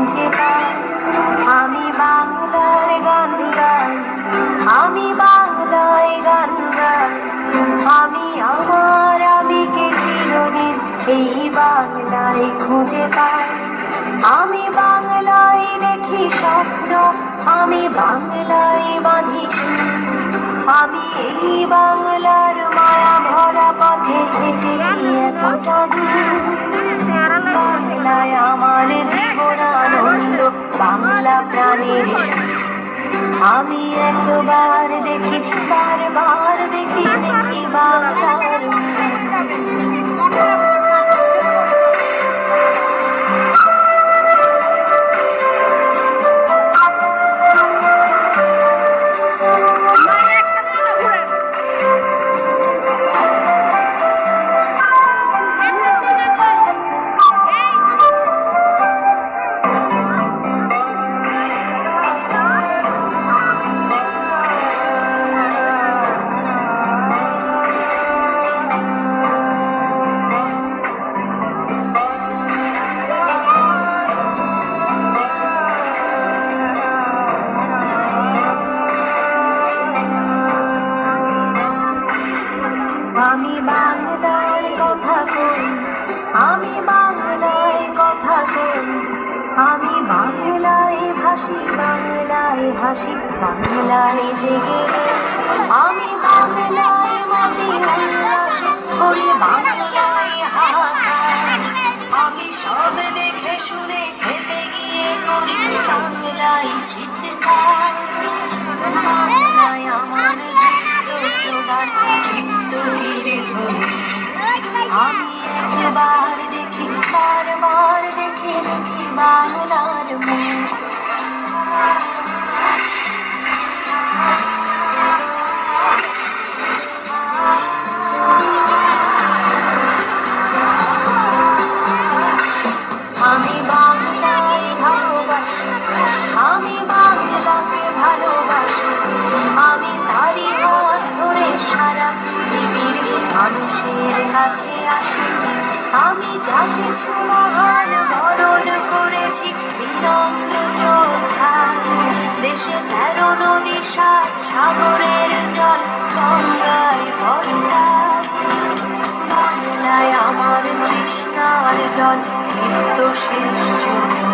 খুঁজে পাই। আমি বাংলার গান গাই, আমি বাংলায় গান গাই। আমি আমার আবেগে চিরদিন এই বাংলায় খুঁজে পাই। আমি বাংলায় দেখি স্বপ্ন, আমি বাংলায় বাঁধি সুর। আমি এই বাংলার মায়া ভরা পথে হেঁটেছি এতটা দূর। বাংলায় আমার জীবন আনন্দ, বাংলা প্রাণের সুর। আমি একবার দেখি, বারবার দেখি, দেখি বাংলার আমি বাংলার কথা কই, আমি বাংলায় কথা কই। আমি বাংলায় ভাসি, বাংলায় হাসি, বাংলায় জেগে। আমি বাংলায় মাটি উল্লাস করি, বাংলায় হাহাকার। আমি সব দেখে শুনে খেতে গিয়ে করি বাংলায় চিৎকার। বাংলায় আমার দৃপ্ত স্লোগান, চিত্ত তীরে ধরে। আমি একবার দেখি, বারবার দেখি, দেখি বাংলার মুখ। আমি বাংলায় ভালোবাসি, আমি বাংলাকে ভালোবাসি। আমি তারি হাত ধরে সারা পৃথিবীর মানুষের কাছে আসি। আমি যা কিছু মহান বরণ করেছি বিনম্র শ্রদ্ধায়। দেশে 13 নদী, 7 সাগরের জল, গঙ্গায় পদ্মায়। বাংলায় আমার তৃষ্ণার জল, নিত্য শেষ জল।